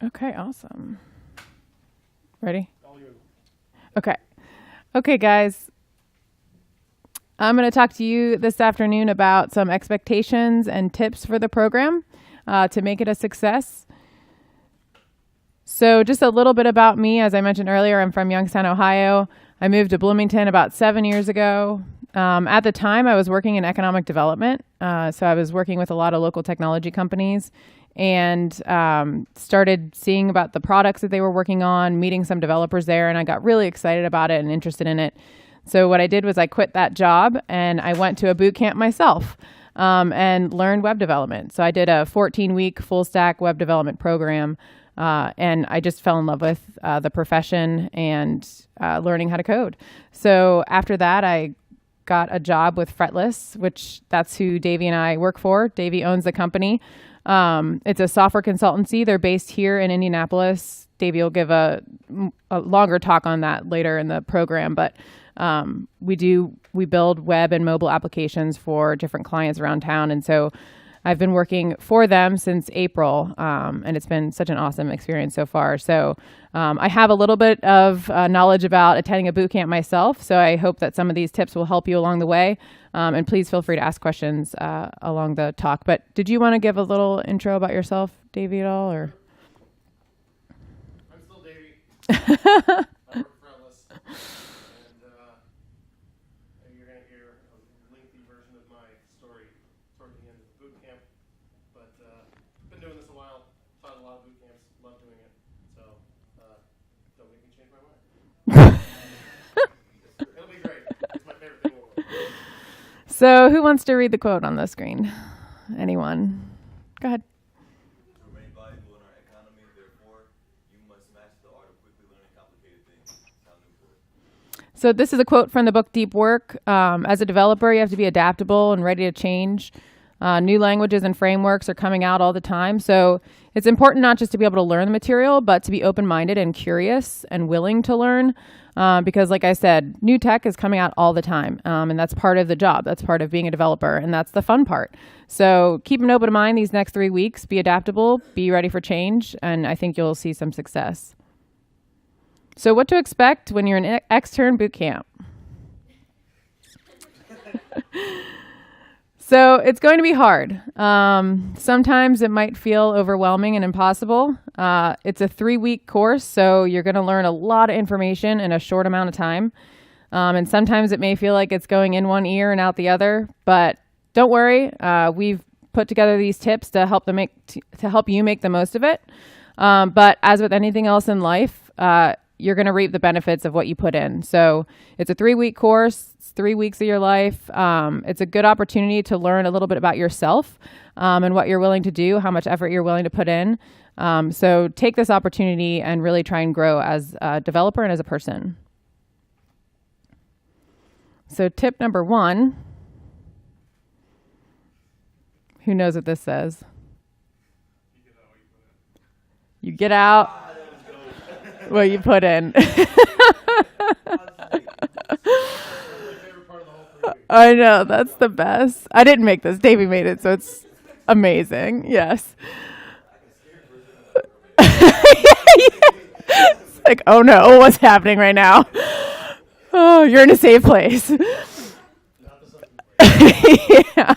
Okay, awesome. Ready? Okay. Okay, guys. I'm going to talk to you this afternoon about some expectations and tips for the program to make it a success. So just a little bit about me. As I mentioned earlier, I'm from Youngstown, Ohio. I moved to Bloomington about 7 years ago. At the time, I was working in economic development. So I was working with a lot of local technology companies and started seeing about the products that they were working on, meeting some developers there, and I got really excited about it and interested in it. So what I did was I quit that job and I went to a boot camp myself and learned web development. So I did a 14-week full stack web development program. And I just fell in love with the profession and learning how to code. So after that, I got a job with Fretless, which that's who Davey and I work for. Davey owns the company. It's a software consultancy. They're based here in Indianapolis. Davey will give a longer talk on that later in the program, but we build web and mobile applications for different clients around town. And so I've been working for them since April, and it's been such an awesome experience so far. So I have a little bit of knowledge about attending a boot camp myself, so I hope that some of these tips will help you along the way. And please feel free to ask questions along the talk. But did you want to give a little intro about yourself, Davey, at all? Or? I'm still Davey. I work for Fretless. And you're going to hear a lengthy version of my story toward the end of the boot camp. But I've been doing this a while, taught a lot of boot camps, love doing it. So don't make me change my mind. It'll be great. It's my favorite thing in the world. So who wants to read the quote on the screen? Anyone? Go ahead. To remain valuable in our economy, therefore, you must master the art of quickly learning complicated things. Sound important. So this is a quote from the book Deep Work. As a developer, you have to be adaptable and ready to change. New languages and frameworks are coming out all the time. So it's important not just to be able to learn the material, but to be open-minded and curious and willing to learn. Because like I said, new tech is coming out all the time. And that's part of the job. That's part of being a developer. And that's the fun part. So keep an open mind these next 3 weeks. Be adaptable. Be ready for change. And I think you'll see some success. So what to expect when you're in extern boot camp? So it's going to be hard. Sometimes it might feel overwhelming and impossible. It's a 3-week course, so you're going to learn a lot of information in a short amount of time. And sometimes it may feel like it's going in one ear and out the other, but don't worry. We've put together these tips to help you make the most of it. But as with anything else in life, you're going to reap the benefits of what you put in. So it's a 3-week course. It's 3 weeks of your life. It's a good opportunity to learn a little bit about yourself and what you're willing to do, how much effort you're willing to put in. So take this opportunity and really try and grow as a developer and as a person. So tip number 1. Who knows what this says? You get out what you put in. I know, that's the best. I didn't make this. Davey made it, so it's amazing. Yes. It's like, oh no, what's happening right now? Oh, you're in a safe place. Yeah.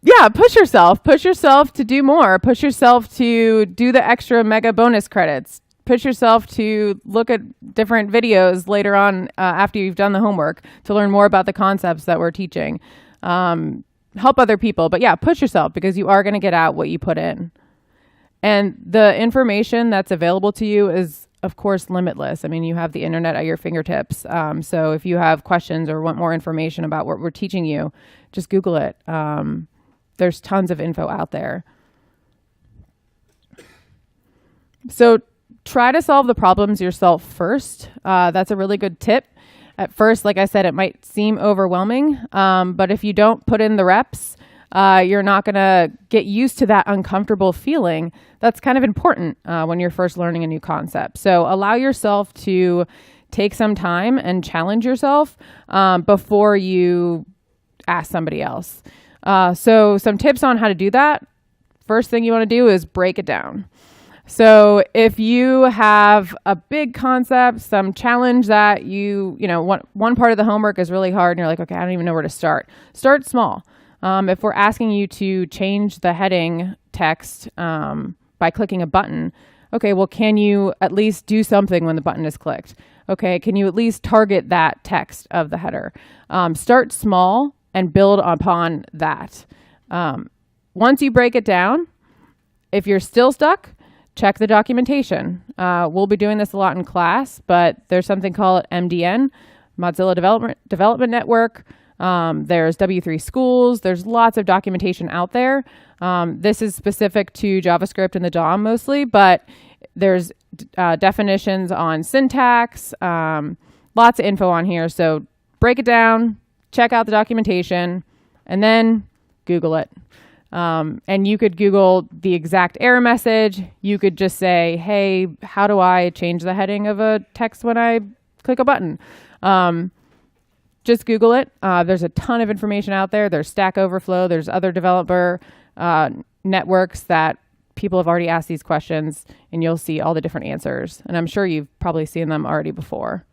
Yeah, push yourself. Push yourself to do more. Push yourself to do the extra mega bonus credits. Push yourself to look at different videos later on after you've done the homework to learn more about the concepts that we're teaching. Help other people. But yeah, push yourself because you are going to get out what you put in. And the information that's available to you is, of course, limitless. I mean, you have the internet at your fingertips. So if you have questions or want more information about what we're teaching you, just Google it. There's tons of info out there. So try to solve the problems yourself first. That's a really good tip. At first, like I said, it might seem overwhelming, but if you don't put in the reps, you're not going to get used to that uncomfortable feeling. That's kind of important when you're first learning a new concept. So allow yourself to take some time and challenge yourself before you ask somebody else. So some tips on how to do that. First thing you want to do is break it down. So if you have a big concept, some challenge that one part of the homework is really hard and you're like, okay, I don't even know where to start. Start small. If we're asking you to change the heading text by clicking a button, okay, well, can you at least do something when the button is clicked? Okay, can you at least target that text of the header? Start small and build upon that. Once you break it down, if you're still stuck, check the documentation. We'll be doing this a lot in class, but there's something called MDN, Mozilla Development Network. There's W3 Schools. There's lots of documentation out there. This is specific to JavaScript and the DOM mostly, but there's definitions on syntax, lots of info on here. So break it down, check out the documentation, and then Google it. And you could Google the exact error message. You could just say, hey, how do I change the heading of a text when I click a button? Just Google it. There's a ton of information out there. There's Stack Overflow. There's other developer networks that people have already asked these questions, and you'll see all the different answers. And I'm sure you've probably seen them already before.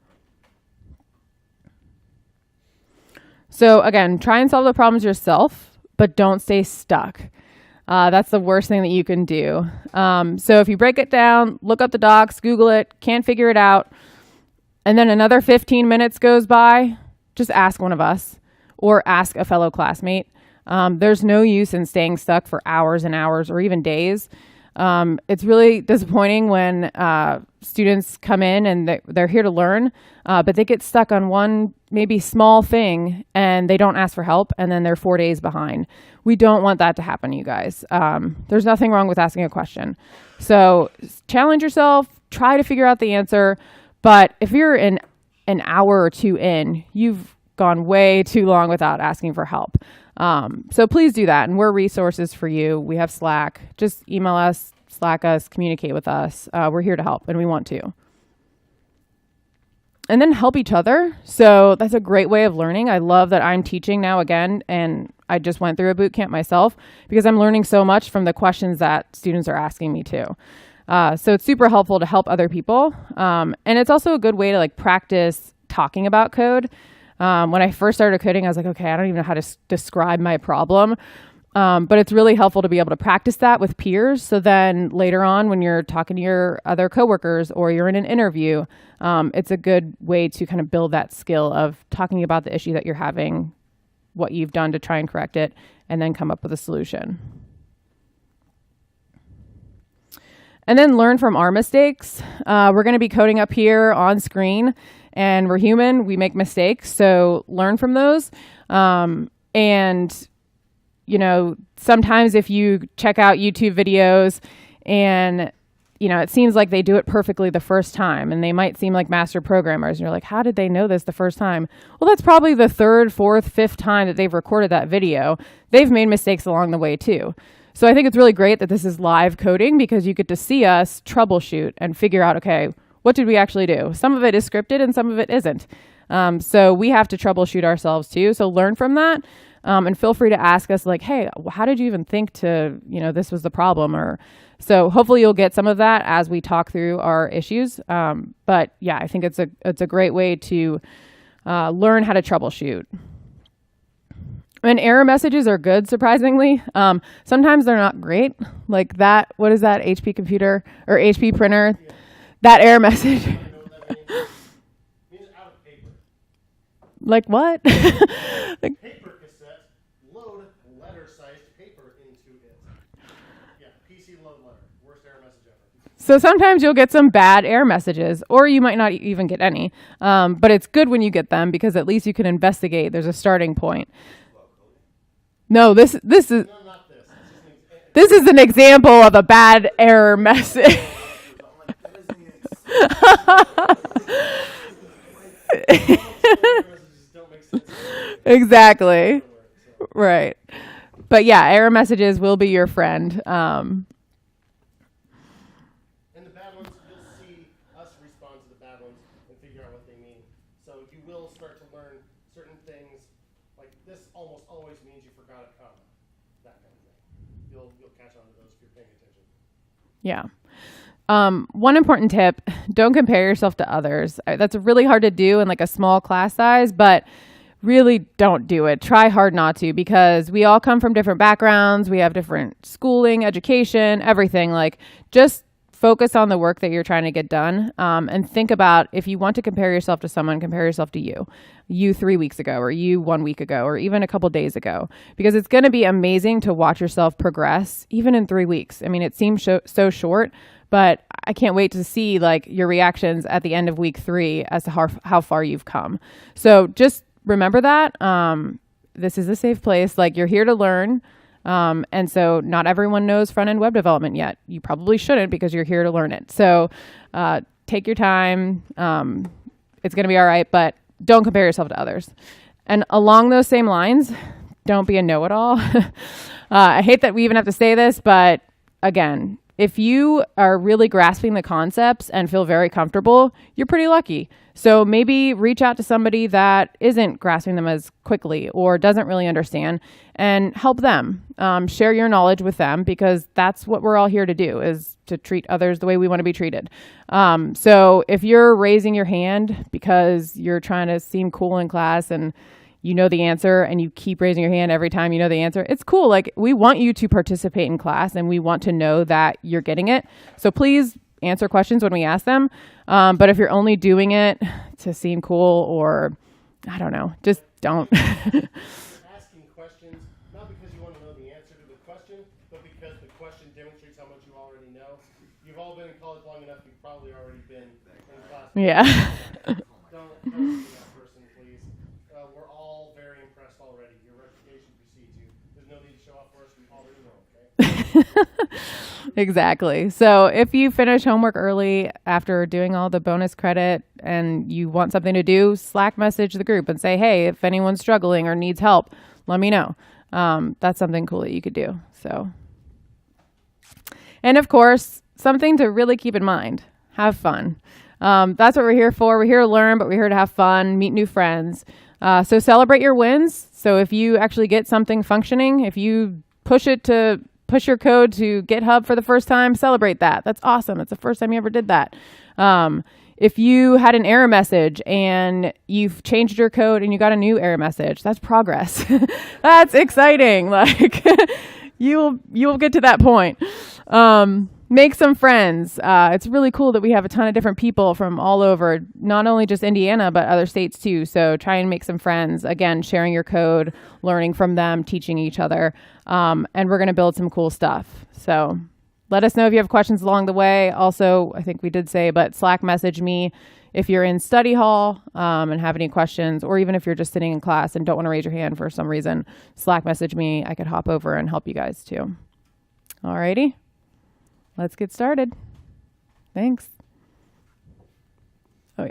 So again, try and solve the problems yourself, but don't stay stuck. That's the worst thing that you can do. So if you break it down, look up the docs, Google it, can't figure it out, and then another 15 minutes goes by, just ask one of us or ask a fellow classmate. There's no use in staying stuck for hours and hours or even days. It's really disappointing when students come in and they're here to learn, but they get stuck on one maybe small thing and they don't ask for help, and then they're 4 days behind. We don't want that to happen, you guys. There's nothing wrong with asking a question. So challenge yourself, try to figure out the answer. But if you're an hour or two in, you've gone way too long without asking for help. So please do that. And we're resources for you. We have Slack. Just email us, Slack us, communicate with us. We're here to help, and we want to. And then help each other. So that's a great way of learning. I love that I'm teaching now again, and I just went through a boot camp myself because I'm learning so much from the questions that students are asking me too. So it's super helpful to help other people. And it's also a good way to practice talking about code. When I first started coding, I was like, okay, I don't even know how to describe my problem. But it's really helpful to be able to practice that with peers. So then later on, when you're talking to your other coworkers or you're in an interview, it's a good way to kind of build that skill of talking about the issue that you're having, what you've done to try and correct it, and then come up with a solution. And then learn from our mistakes. We're going to be coding up here on screen, and we're human. We make mistakes, so learn from those. And sometimes if you check out YouTube videos and, it seems like they do it perfectly the first time, and they might seem like master programmers, and you're like, how did they know this the first time? Well, that's probably the third, fourth, fifth time that they've recorded that video. They've made mistakes along the way too. So I think it's really great that this is live coding because you get to see us troubleshoot and figure out, okay, what did we actually do? Some of it is scripted and some of it isn't. So we have to troubleshoot ourselves too. So learn from that. And feel free to ask us hey, how did you even think to, this was the problem? So hopefully you'll get some of that as we talk through our issues. But yeah, I think it's a great way to learn how to troubleshoot. And error messages are good, surprisingly. Sometimes they're not great. Like that, what is that, HP computer or HP printer? Yeah. That error message. I know what that means. It means out of paper. Like what? Paper cassette, load letter-sized paper into it. Yeah, PC load letter. Worst error message ever. So sometimes you'll get some bad error messages, or you might not even get any. But it's good when you get them because at least you can investigate. There's a starting point. No, this is No, not this. this is an example of a bad error message. Exactly. Right. But yeah, error messages will be your friend. And the bad ones, you'll see us respond to the bad ones and figure out what they mean. So you will start to learn certain things. Like this almost always means you forgot a comma. That kind of thing. You'll catch on to those if you're paying attention. Yeah. One important tip, don't compare yourself to others. That's really hard to do in like a small class size, but really don't do it. Try hard not to, because we all come from different backgrounds. We have different schooling, education, everything. Like, just focus on the work that you're trying to get done. And think about, if you want to compare yourself to someone, compare yourself to you 3 weeks ago, or you 1 week ago, or even a couple days ago, because it's going to be amazing to watch yourself progress even in 3 weeks. I mean, it seems so short, but I can't wait to see like your reactions at the end of week 3 as to how far you've come. So just remember that this is a safe place. Like, you're here to learn. And so not everyone knows front-end web development yet. You probably shouldn't, because you're here to learn it. So take your time. It's going to be all right, but don't compare yourself to others. And along those same lines, don't be a know-it-all. I hate that we even have to say this, but again, if you are really grasping the concepts and feel very comfortable, you're pretty lucky. So maybe reach out to somebody that isn't grasping them as quickly or doesn't really understand, and help them. Share your knowledge with them, because that's what we're all here to do, is to treat others the way we want to be treated. So if you're raising your hand because you're trying to seem cool in class and you know the answer, and you keep raising your hand every time you know the answer, it's cool. Like, we want you to participate in class, and we want to know that you're getting it. So please answer questions when we ask them. But if you're only doing it to seem cool, or I don't know, just don't. Asking questions, not because you want to know the answer to the question, but because the question demonstrates how much you already know. You've all been in college long enough, you've probably already been in class. Yeah. Don't be that person, please. We're all very impressed already. Your reputation precedes you. There's no need to show off for us. We already know, okay? Exactly. So if you finish homework early after doing all the bonus credit and you want something to do, Slack message the group and say, hey, if anyone's struggling or needs help, let me know. That's something cool that you could do. So, and of course, something to really keep in mind, have fun. That's what we're here for. We're here to learn, but we're here to have fun, meet new friends. So celebrate your wins. So if you actually get something functioning, if you push your code to GitHub for the first time, celebrate that. That's awesome. It's the first time you ever did that. If you had an error message and you've changed your code and you got a new error message, that's progress. That's exciting. Like, you'll get to that point. Make some friends. It's really cool that we have a ton of different people from all over, not only just Indiana, but other states too. So try and make some friends. Again, sharing your code, learning from them, teaching each other. And we're going to build some cool stuff. So let us know if you have questions along the way. Also, I think we did say, but Slack message me if you're in study hall and have any questions, or even if you're just sitting in class and don't want to raise your hand for some reason, Slack message me. I could hop over and help you guys too. Alrighty. Let's get started. Thanks. Oh, yeah.